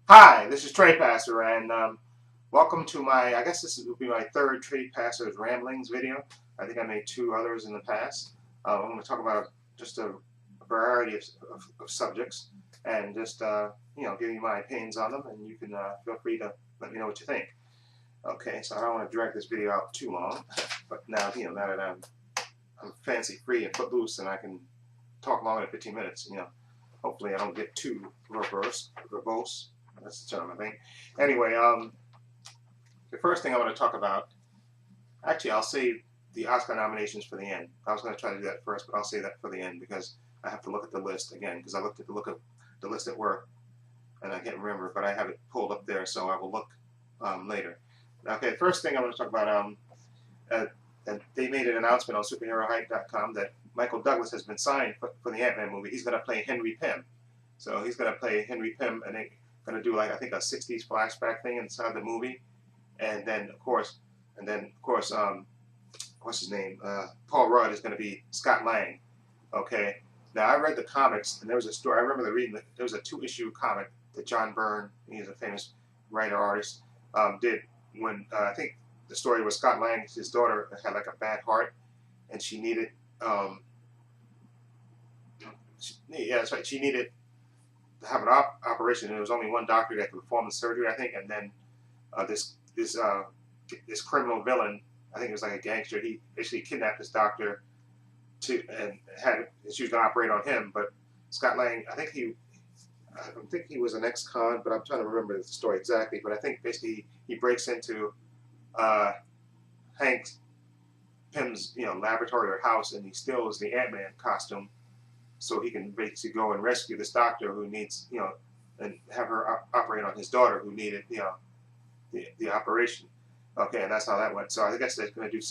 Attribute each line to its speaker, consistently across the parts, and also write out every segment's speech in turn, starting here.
Speaker 1: Hi, this is Trepacer, and welcome to my, I guess this will be my third Trepacer's Ramblings video. I think I made two others in the past. I'm going to talk about just a variety of subjects and just, give you my opinions on them, and you can feel free to let me know what you think. Okay, so I don't want to drag this video out too long, but now, now that I'm fancy free and footloose and I can talk longer than 15 minutes, hopefully I don't get too verbose. That's the term, I think. Anyway, the first thing I want to talk about, actually, I'll save the Oscar nominations for the end. I was going to try to do that first, but I'll save that for the end because I have to look at the list again, because I looked at the list at work, and I can't remember, but I have it pulled up there, so I will look later. Okay, the first thing I want to talk about, they made an announcement on superherohype.com that Michael Douglas has been signed for the Ant-Man movie. He's going to play Henry Pym. So he's going to play Henry Pym, and they're going to do, like, I think a 60s flashback thing inside the movie. And then, of course, what's his name? Paul Rudd is going to be Scott Lang. Okay. Now, I read the comics, and there was a story. I remember reading that there was a 2-issue comic that John Byrne, he's a famous writer-artist, did when, I think the story was Scott Lang, his daughter had like a bad heart, and she needed, yeah, that's right, she needed to have an operation. There was only one doctor that could perform the surgery, I think, and then this criminal villain, I think it was like a gangster, he basically kidnapped this doctor and she was going to operate on him, but Scott Lang, I don't think he was an ex-con, but I'm trying to remember the story exactly, but I think basically he breaks into Hank Pym's laboratory or house, and he steals the Ant-Man costume so he can basically go and rescue this doctor who needs, and have her operate on his daughter who needed, the operation. Okay, and that's how that went. So I guess they're going to do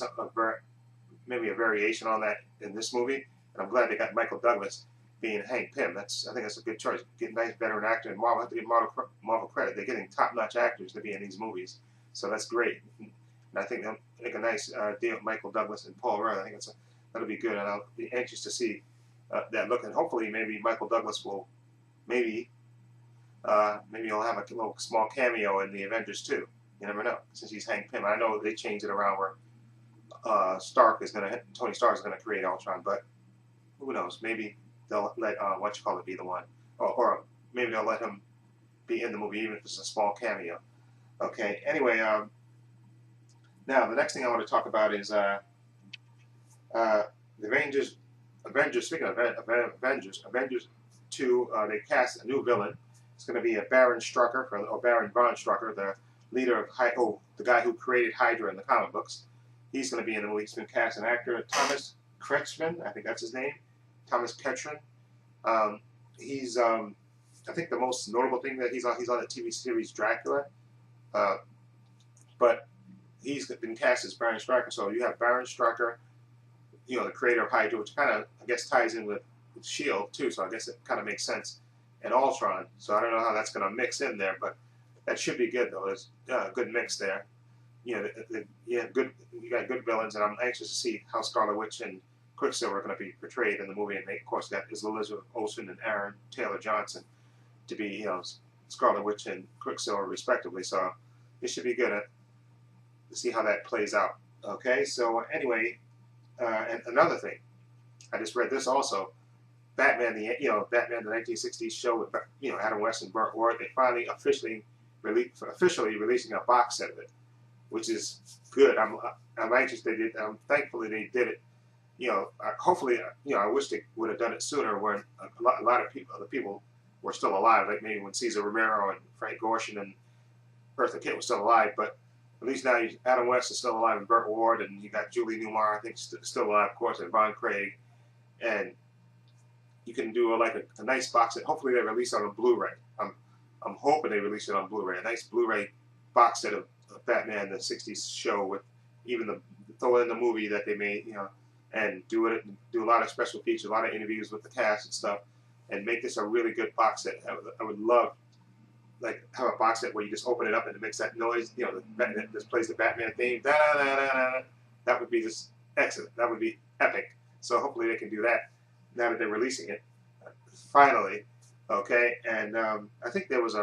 Speaker 1: maybe a variation on that in this movie. And I'm glad they got Michael Douglas being Hank Pym. I think that's a good choice. Get a nice veteran actor, and Marvel have to give Marvel credit. They're getting top-notch actors to be in these movies, so that's great. And I think they'll make a nice deal with Michael Douglas and Paul Rudd. I think that'll be good, and I'll be anxious to see that look. And hopefully, maybe Michael Douglas will maybe he'll have a little small cameo in the Avengers too. You never know, since he's Hank Pym. I know they changed it around where Tony Stark is going to create Ultron, but who knows? Maybe they'll let be the one, or maybe they'll let him be in the movie even if it's a small cameo. Okay. Anyway, now the next thing I want to talk about is the Avengers. Speaking of Avengers 2, they cast a new villain. It's going to be a Baron Strucker, or Baron von Strucker, the leader of the guy who created Hydra in the comic books. He's going to be in the movie. He's been cast an actor, Thomas Kretschmann, I think that's his name, Thomas Kretschmann. He's I think the most notable thing that he's on the TV series Dracula, but he's been cast as Baron Strucker. So you have Baron Strucker, the creator of Hydra, which kind of, I guess, ties in with S.H.I.E.L.D. too, so I guess it kind of makes sense, and Ultron. So I don't know how that's going to mix in there, but that should be good, though. There's a good mix there. You got good villains, and I'm anxious to see how Scarlet Witch and Quicksilver are going to be portrayed in the movie. And they, of course, got Elizabeth Olsen and Aaron Taylor Johnson to be, Scarlet Witch and Quicksilver respectively. So it should be good to see how that plays out. Okay, so anyway, and another thing, I just read this also. Batman the 1960s show with Adam West and Burt Ward. They finally officially releasing a box set of it, which is good. I'm anxious they did. Thankfully they did it. Hopefully, I wish they would have done it sooner when a lot of people were still alive, like maybe when Cesar Romero and Frank Gorshin and Eartha Kitt were still alive. But at least now Adam West is still alive and Burt Ward, and you got Julie Newmar, I think, still alive, of course, and Von Craig, and you can do a nice box set. Hopefully they release it on Blu-ray. I'm hoping they release it on Blu-ray. A nice Blu-ray box set of Batman the 60s show with even throw in the movie that they made, and do a lot of special features, a lot of interviews with the cast and stuff, and make this a really good box set. I would love have a box set where you just open it up and it makes that noise, just plays the Batman theme. Da, da, da, da, da. That would be just excellent. That would be epic. So hopefully they can do that now that they're releasing it finally. Okay, and I think there was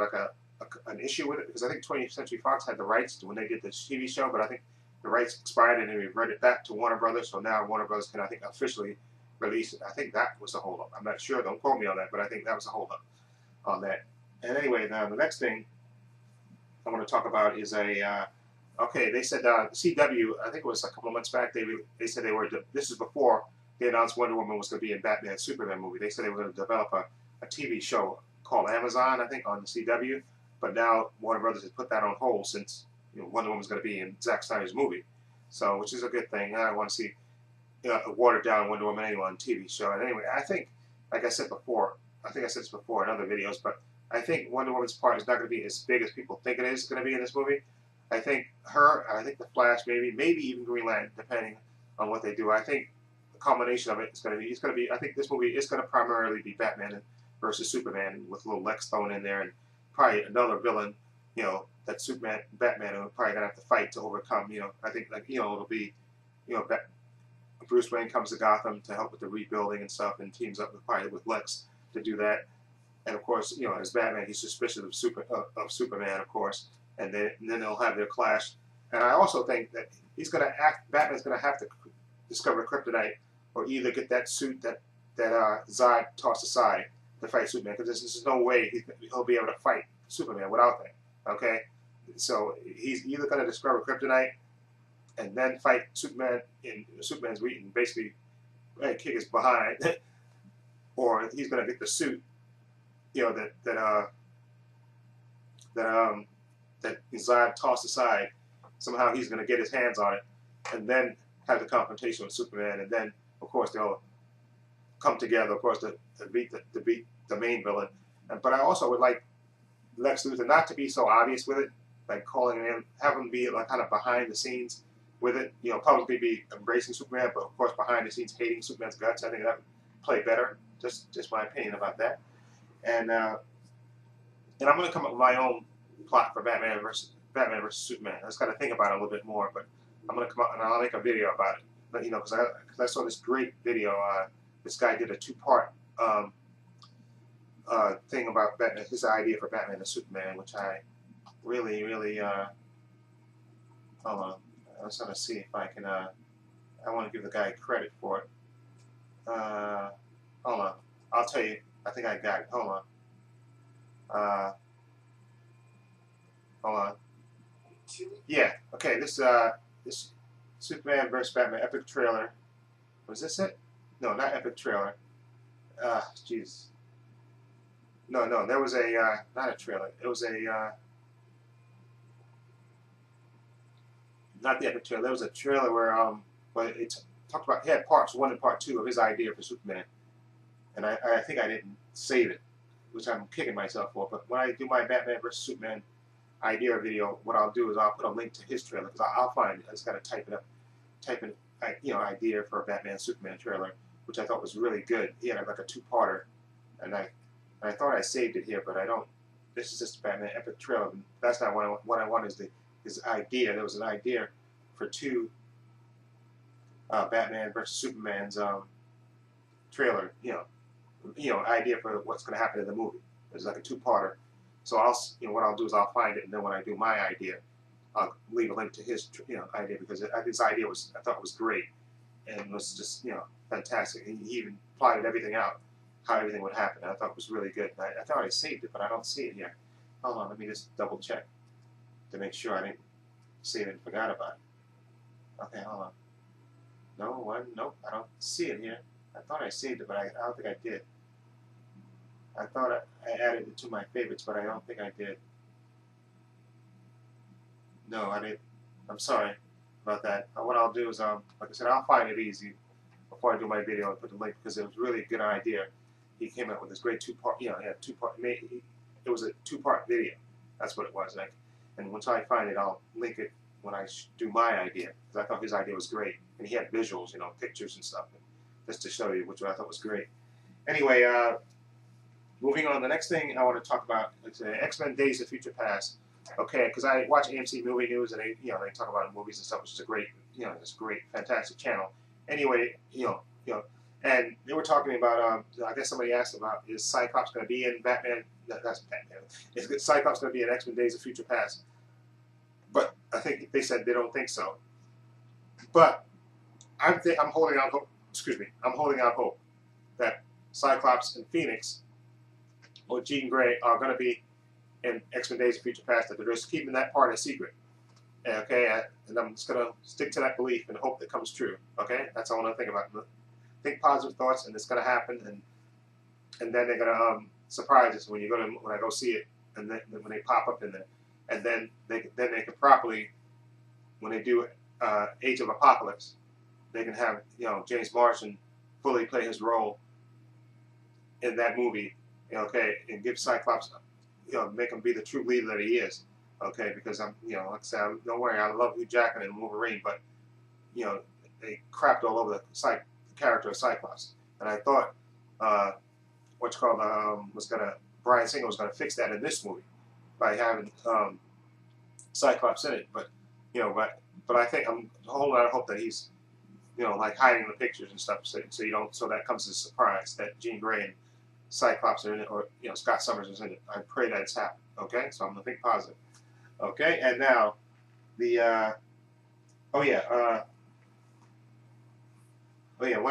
Speaker 1: an issue with it because I think 20th Century Fox had the rights to when they did the TV show, but I think the rights expired and they reverted back to Warner Brothers. So now Warner Brothers can, I think, officially release it. I think that was the holdup. I'm not sure. Don't quote me on that, but I think that was the holdup on that. And anyway, now the next thing I want to talk about is okay, they said the CW, I think it was a couple of months back, they said they were, this is before they announced Wonder Woman was going to be in Batman Superman movie. They said they were going to develop a TV show called Amazon, I think, on the CW, but now Warner Brothers has put that on hold since Wonder Woman's going to be in Zack Snyder's movie, so which is a good thing. I want to see a watered down Wonder Woman anyway on TV show. And anyway, I think, like I said before, I think I said this before in other videos, but I think Wonder Woman's part is not going to be as big as people think it is going to be in this movie. I think the Flash, maybe even Green Lantern, depending on what they do. I think the combination of it is going to be, I think this movie is going to primarily be Batman versus Superman with a little Lex thrown in there and probably another villain, that Batman are probably going to have to fight to overcome, I think, it'll be, Bruce Wayne comes to Gotham to help with the rebuilding and stuff and teams up probably with Lex to do that. And of course, as Batman, he's suspicious of Superman, of course. And then they'll have their clash. And I also think that Batman's going to have to discover kryptonite or either get that suit that Zod tossed aside to fight Superman, because there's no way he'll be able to fight Superman without that. Okay? So he's either going to discover kryptonite and then fight Superman in Superman's weak and basically kick his behind, or he's going to get the suit, that Zod tossed aside. Somehow he's going to get his hands on it, and then have the confrontation with Superman, and then of course they'll come together, of course, to beat the main villain. But I also would like Lex Luthor not to be so obvious with it, like calling him, have him be like kind of behind the scenes with it. Publicly be embracing Superman, but of course behind the scenes hating Superman's guts. I think that would play better. Just my opinion about that. And I'm going to come up with my own plot for Batman versus Superman. I just got to think about it a little bit more, but I'm going to come up and I'll make a video about it. But because I saw this great video. This guy did a two-part thing about Batman, his idea for Batman and Superman, which I really hold on. I was going to see if I can. I want to give the guy credit for it. Hold on. I'll tell you. I think I got it. Hold on. Hold on. Yeah. Okay. This Superman vs. Batman epic trailer. Was this it? No, not epic trailer. Jeez. No. There was not a trailer. It was not the epic trailer. There was a trailer where it talked about, he had parts 1 and part 2 of his idea for Superman, and I think I didn't save it, which I'm kicking myself for. But when I do my Batman vs. Superman idea video, what I'll do is I'll put a link to his trailer, because I'll find it. I just got to type in idea for a Batman Superman trailer, which I thought was really good. He had like a two-parter, and I thought I saved it here, but I don't. This is just a Batman epic trailer. That's not what I want. Is his idea. There was an idea for 2 Batman versus Superman's trailer. Idea for what's going to happen in the movie. It's like a two-parter. So what I'll do is I'll find it, and then when I do my idea, I'll leave a link to his idea, because his idea I thought was great, and it was just fantastic. And he even plotted everything out, how everything would happen. I thought it was really good. I thought I saved it, but I don't see it here. Hold on, let me just double check to make sure I didn't save it and forgot about it. Okay, hold on. Nope, I don't see it here. I thought I saved it, but I don't think I did. I thought I added it to my favorites, but I don't think I did. No, I didn't. I'm sorry about that. What I'll do is, like I said, I'll find it easy before I do my video and put the link, because it was really a good idea. He came up with this great two-part, he had two-part, it was a two-part video. That's what it was. And once I find it, I'll link it when I do my idea, because I thought his idea was great. And he had visuals, pictures and stuff, just to show you, which I thought was great. Anyway, moving on, the next thing I want to talk about is X-Men Days of Future Past. Okay, because I watch AMC Movie News, and they talk about movies and stuff, which is a great, it's a great, fantastic channel. Anyway, And they were talking about, I guess somebody asked about, is Cyclops going to be in Batman? That's Batman. Is Cyclops going to be in X-Men Days of Future Past? But I think they said they don't think so. But I'm holding out hope. Excuse me. I'm holding out hope that Cyclops and Phoenix or Jean Grey are going to be in X-Men Days of Future Past. That they're just keeping that part a secret. Okay, and I'm just going to stick to that belief and hope that comes true. Okay, that's all I want to think about. Think positive thoughts, and it's going to happen, and then they're going to surprise us when when I go see it, and then when they pop up in there, and then they can properly, when they do Age of Apocalypse, they can have James Marsden fully play his role in that movie, okay, and give Cyclops, make him be the true leader that he is, okay, because like I said, don't worry, I love Hugh Jackman and Wolverine, but they crapped all over the character of Cyclops, and I thought Bryan Singer was gonna fix that in this movie by having Cyclops in it, but I think I'm holding out hope that he's like hiding the pictures and stuff, so that comes as a surprise that Jean Grey and Cyclops are in it, or Scott Summers is in it. I pray that it's happened. Okay, so I'm gonna think positive. Okay, and now the one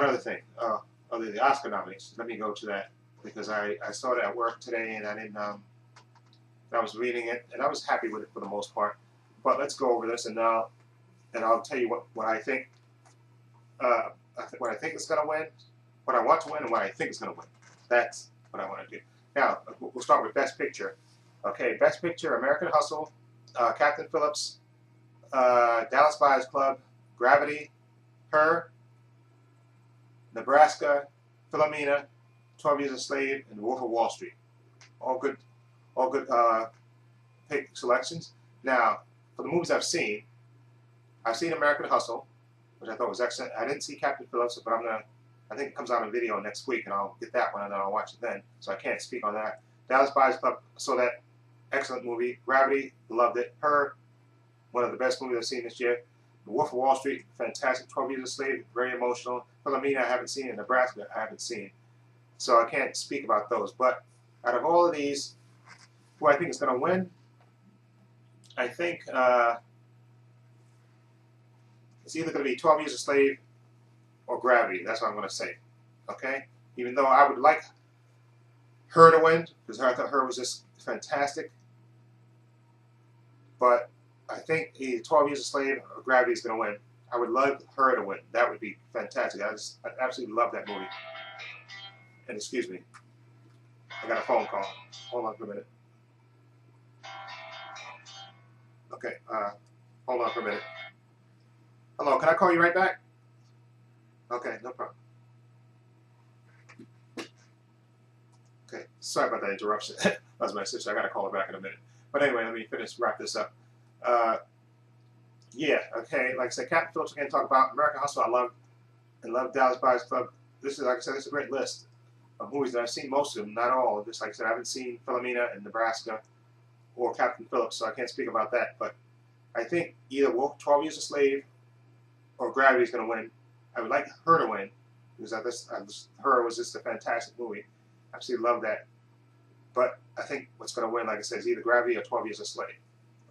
Speaker 1: other thing. The Oscar nominations. Let me go to that because I saw it at work today and I didn't. I was reading it and I was happy with it for the most part. But let's go over this and I'll tell you what I think. What I think is going to win, what I want to win, and what I think is going to win. That's what I want to do. Now we'll start with Best Picture. Okay, Best Picture: American Hustle, Captain Phillips, Dallas Buyers Club, Gravity, Her, Nebraska, Philomena, 12 Years a Slave, and The Wolf of Wall Street. All good pick selections. Now, for the movies I've seen American Hustle, which I thought was excellent. I didn't see Captain Phillips, but I think it comes out on video next week, and I'll get that one, and then I'll watch it then. So I can't speak on that. Dallas Buyers Club, saw that. Excellent movie. Gravity, loved it. Her, one of the best movies I've seen this year. The Wolf of Wall Street, fantastic. 12 Years a Slave, very emotional. Philomena, I haven't seen. And Nebraska, I haven't seen. So I can't speak about those. But out of all of these, who I think is going to win, I think it's either going to be 12 Years a Slave or Gravity. That's what I'm going to say. Okay? Even though I would like Her to win, because I thought Her was just fantastic. But I think either 12 Years a Slave or Gravity is going to win. I would love Her to win. That would be fantastic. I absolutely love that movie. And excuse me, I got a phone call. Hold on for a minute. Okay, hold on for a minute. Hello, can I call you right back? Okay, no problem. Okay, sorry about that interruption. That was my sister. I got to call her back in a minute. But anyway, let me wrap this up. Yeah, okay, like I said, Captain Phillips again, talk about American Hustle. I love Dallas Buyers Club. This is, like I said, this is a great list of movies that I've seen, most of them, not all. Just like I said, I haven't seen Philomena and Nebraska or Captain Phillips, so I can't speak about that. But I think either 12 Years a Slave or Gravity is going to win. I would like Her to win because Her was just a fantastic movie. I absolutely love that. But I think what's going to win, like I said, is either Gravity or 12 Years a Slave.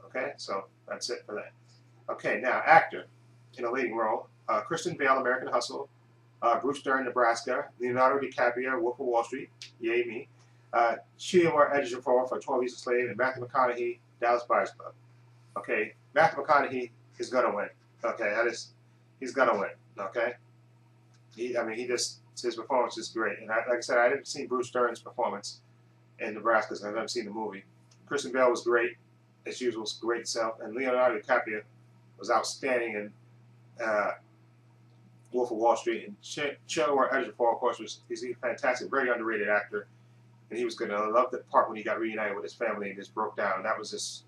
Speaker 1: Okay, so that's it for that. Okay, now actor in a leading role: Christian Bale, American Hustle; Bruce Dern, Nebraska; Leonardo DiCaprio, Wolf of Wall Street. Yay me! Chiwetel Ejiofor for 12 Years a Slave, and Matthew McConaughey, Dallas Buyers Club. Okay, Matthew McConaughey is gonna win. Okay, he's gonna win. Okay, his performance is great, and like I said, I didn't see Bruce Dern's performance in Nebraska, so I've never seen the movie. Christian Bale was great, as usual, great self, and Leonardo DiCaprio was outstanding in Wolf of Wall Street. And Chiwetel Ejiofor, of course, he's a fantastic, very underrated actor, and he was good. I love the part when he got reunited with his family and just broke down. That was just.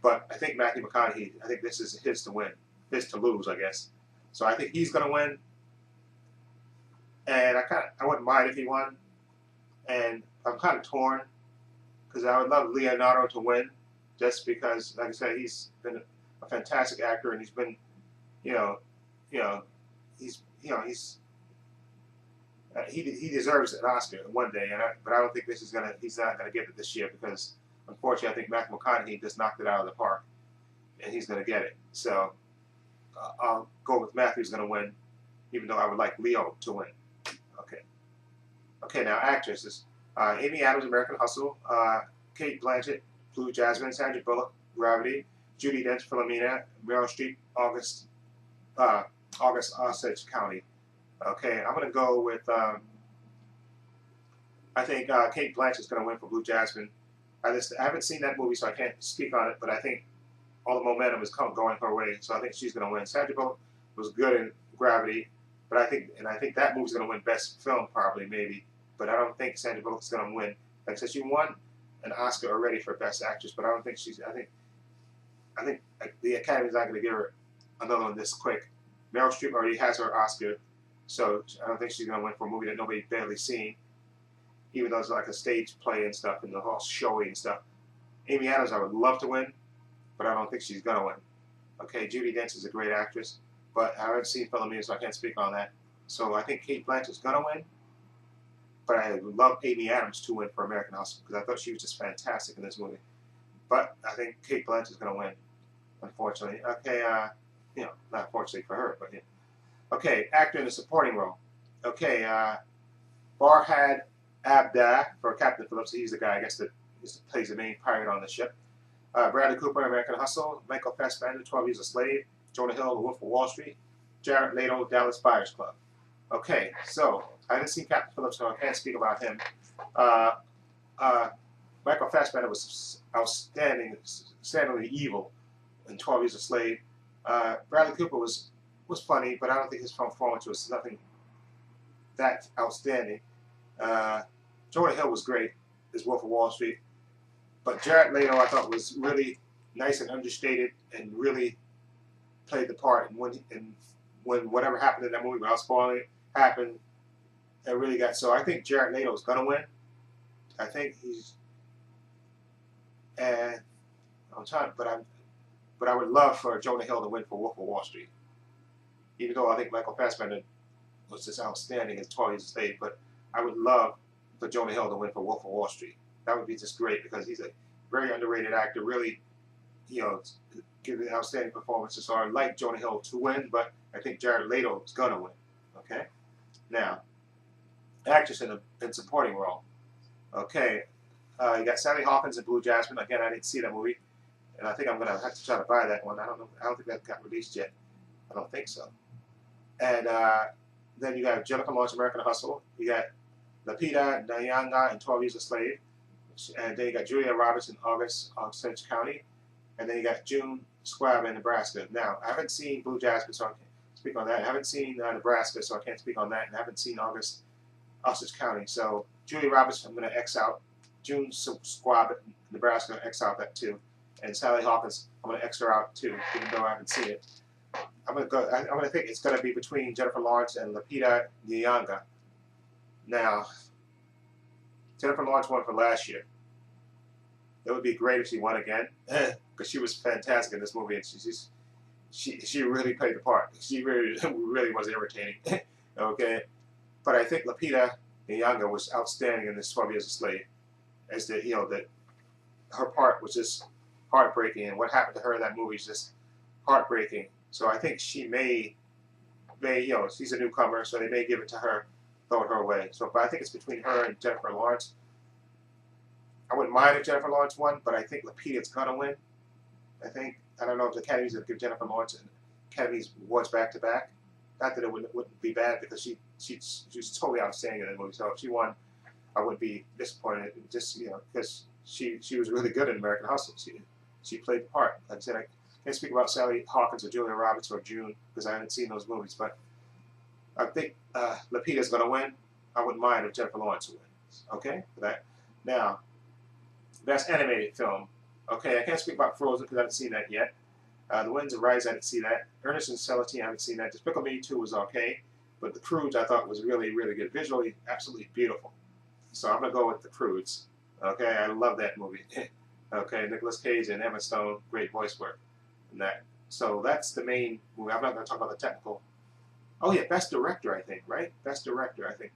Speaker 1: But I think Matthew McConaughey, I think this is his to win, his to lose, I guess. So I think he's going to win, and I wouldn't mind if he won. And I'm kind of torn because I would love Leonardo to win, just because, like I said, he's been a fantastic actor, and he's been, he's He deserves an Oscar one day, but I don't think he's not gonna get it this year because unfortunately I think Matthew McConaughey just knocked it out of the park, and he's gonna get it. So I'll go with Matthew's gonna win, even though I would like Leo to win. Okay. Okay, now actresses: Amy Adams, American Hustle; Kate Blanchett, Blue Jasmine; Sandra Bullock, Gravity; Judi Dench, Philomena; Meryl Streep, August Osage County. Okay, I'm gonna go with. I think Kate Blanchett's gonna win for Blue Jasmine. I haven't seen that movie, so I can't speak on it. But I think all the momentum is going her way, so I think she's gonna win. Sandra Bullock was good in Gravity, but I think that movie's gonna win Best Film probably maybe. But I don't think Sandra Bullock's gonna win. Like I said, she won an Oscar already for Best Actress, but I don't think she's. I think the Academy's not gonna give her another one this quick. Meryl Streep already has her Oscar. So I don't think she's going to win for a movie that nobody's barely seen, even though it's like a stage play and stuff and the whole showy and stuff. Amy Adams, I would love to win, but I don't think she's going to win. Okay, Judi Dench is a great actress, but I haven't seen Philomena, so I can't speak on that. So I think Kate Blanchett's going to win, but I would love Amy Adams to win for American Hustle because I thought she was just fantastic in this movie. But I think Kate Blanchett's going to win, unfortunately. Okay, not unfortunately for her, but yeah. Okay, actor in a supporting role. Okay, Farhad Abda for Captain Phillips. He's the guy, I guess, that plays the main pirate on the ship. Bradley Cooper, American Hustle. Michael Fassbender, 12 Years a Slave. Jonah Hill, The Wolf of Wall Street. Jared Leto, Dallas Buyers Club. Okay, so I didn't see Captain Phillips, so I can't speak about him. Michael Fassbender was outstandingly evil in 12 Years a Slave. Bradley Cooper was funny, but I don't think his performance was nothing that outstanding. Jonah Hill was great as Wolf of Wall Street, but Jared Leto I thought was really nice and understated and really played the part. And when whatever happened in that movie, without spoiling it, happened, it really got. So I think Jared Leto is gonna win. I think he's, and I'm trying, but I would love for Jonah Hill to win for Wolf of Wall Street. Even though I think Michael Fassbender was just outstanding as 12 Years a Slave, but I would love for Jonah Hill to win for Wolf of Wall Street. That would be just great because he's a very underrated actor, really, giving outstanding performances. So I'd like Jonah Hill to win, but I think Jared Leto is going to win. Okay? Now, actress in supporting role. Okay, you got Sally Hawkins in Blue Jasmine. Again, I didn't see that movie, and I think I'm going to have to try to buy that one. I don't know. I don't think that got released yet. I don't think so. And then you got Jennifer Lawrence, American Hustle. You got Lupita Nyong'o in 12 Years a Slave. And then you got Julia Roberts in August Osage County. And then you got June Squibb in Nebraska. Now, I haven't seen Blue Jasmine, so I can't speak on that. I haven't seen Nebraska, so I can't speak on that. And I haven't seen August Osage County. So Julia Roberts, I'm going to X out. June Squibb in Nebraska, X out that too. And Sally Hawkins, I'm going to X her out too, even though I haven't seen it. I'm gonna think it's gonna be between Jennifer Lawrence and Lupita Nyong'o. Now, Jennifer Lawrence won for last year. It would be great if she won again, because she was fantastic in this movie, and she really played the part. She really was irritating. Okay, but I think Lupita Nyong'o was outstanding in this 12 Years a Slave, as that her part was just heartbreaking, and what happened to her in that movie is just heartbreaking. So I think she may, she's a newcomer, so they may give it to her, throw it her way. So, but I think it's between her and Jennifer Lawrence. I wouldn't mind if Jennifer Lawrence won, but I think Lupita's gonna win. I don't know if the Academy's gonna give Jennifer Lawrence and Academy's awards back to back. Not that it wouldn't be bad because she was totally outstanding in that movie. So if she won, I wouldn't be disappointed. Just because she was really good in American Hustle. She played the part. Like I said, I can't speak about Sally Hawkins or Julia Roberts or June because I haven't seen those movies, but I think Lupita's going to win. I wouldn't mind if Jennifer Lawrence wins. Okay, for that. Now, best animated film. Okay, I can't speak about Frozen because I haven't seen that yet. The Winds of Rise, I didn't see that. Ernest and Celestine, I haven't seen that. Despicable Me 2 was okay, but The Croods I thought was really, really good. Visually, absolutely beautiful. So I'm going to go with The Croods. Okay, I love that movie. Okay, Nicolas Cage and Emma Stone, great voice work. And that. So that's the main movie. I'm not going to talk about the technical. Oh yeah, Best Director, I think, right? Best Director, I think.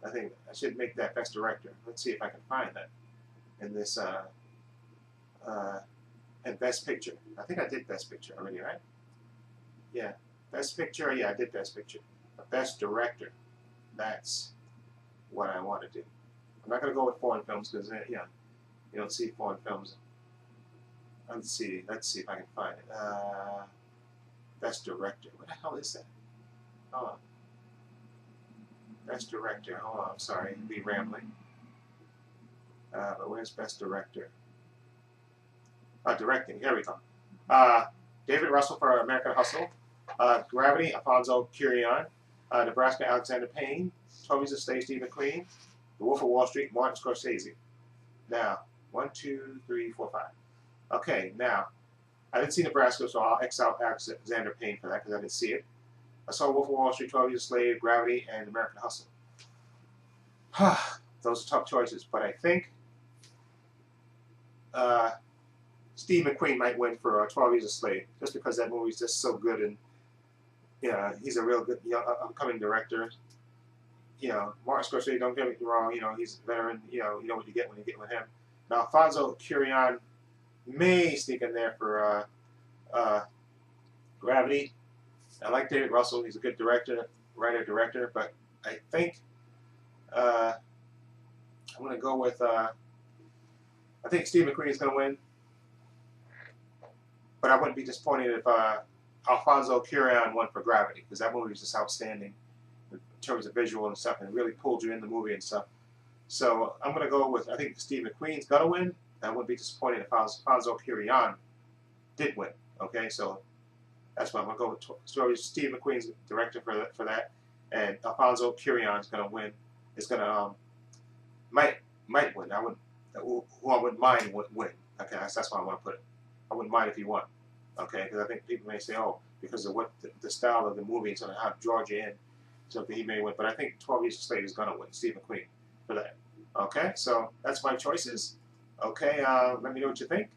Speaker 1: I think I should make that Best Director. Let's see if I can find that in this and Best Picture. I think I did Best Picture already, right? Yeah, Best Picture. Yeah, I did Best Picture. But Best Director. That's what I want to do. I'm not going to go with foreign films because you don't see foreign films. Let's see if I can find it. Best Director. What the hell is that? Hold on. Best Director. Hold on. I'm sorry. I'd be rambling. But where's Best Director? Directing. Here we go. David Russell for American Hustle. Gravity, Alfonso Cuarón. Nebraska, Alexander Payne. 12 Years a Slave, Steve McQueen. The Wolf of Wall Street, Martin Scorsese. Now, 1, 2, 3, 4, 5. Okay, now, I didn't see Nebraska, so I'll X out Alexander Payne for that because I didn't see it. I saw Wolf of Wall Street, 12 Years a Slave, Gravity, and American Hustle. Those are tough choices, but I think Steve McQueen might win for 12 Years a Slave, just because that movie's just so good, and he's a real good upcoming director. Martin Scorsese, don't get me wrong, he's a veteran, you know what you get when you get with him. Now, Alfonso Cuarón may sneak in there for Gravity. I like David Russell, he's a good writer-director, but I think I'm going to go with, I think Steve McQueen is going to win, but I wouldn't be disappointed if Alfonso Cuarón won for Gravity, because that movie is just outstanding in terms of visual and stuff, and it really pulled you in the movie and stuff. So I'm going to go with, I think Steve McQueen's going to win. I wouldn't be disappointed if Alfonso Cuarón did win. Okay, so that's why I'm going to go with. So Steve McQueen's director for that, and Alfonso Cuarón is going to win. Is going to might win. Who I wouldn't mind would win. Okay, that's why I want to put it. I wouldn't mind if he won. Okay, because I think people may say, oh, because of what the style of the movie and sort of how it draws you in, so he may win. But I think 12 Years a Slave is going to win. Steve McQueen for that. Okay, so that's my choices. Okay, let me know what you think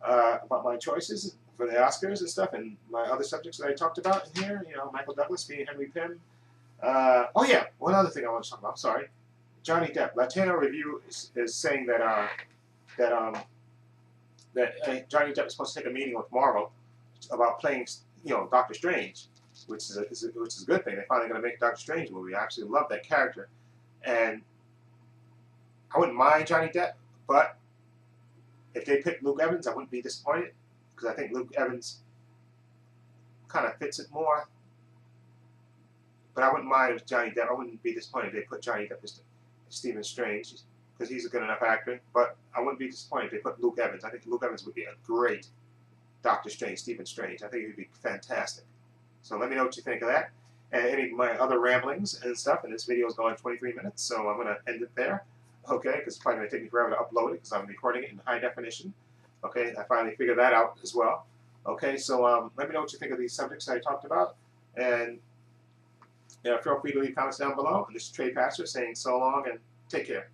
Speaker 1: about my choices for the Oscars and stuff, and my other subjects that I talked about in here. Michael Douglas being Henry Pym. Oh yeah, one other thing I want to talk about. I'm sorry, Johnny Depp. Latino Review is saying that Johnny Depp is supposed to take a meeting with Marvel about playing, Doctor Strange, which is a good thing. They're finally going to make a Doctor Strange movie. I actually love that character, and I wouldn't mind Johnny Depp, but if they pick Luke Evans, I wouldn't be disappointed, because I think Luke Evans kind of fits it more. But I wouldn't mind if Johnny Depp. I wouldn't be disappointed if they put Johnny Depp as Stephen Strange, because he's a good enough actor. But I wouldn't be disappointed if they put Luke Evans. I think Luke Evans would be a great Doctor Strange, Stephen Strange. I think he would be fantastic. So let me know what you think of that, and any of my other ramblings and stuff. And this video is going 23 minutes, so I'm going to end it there. Okay, because it's probably going to take me forever to upload it because I'm recording it in high definition. Okay, I finally figured that out as well. Okay, so let me know what you think of these subjects I talked about, and feel free to leave comments down below. And this is Trepacer saying so long and take care.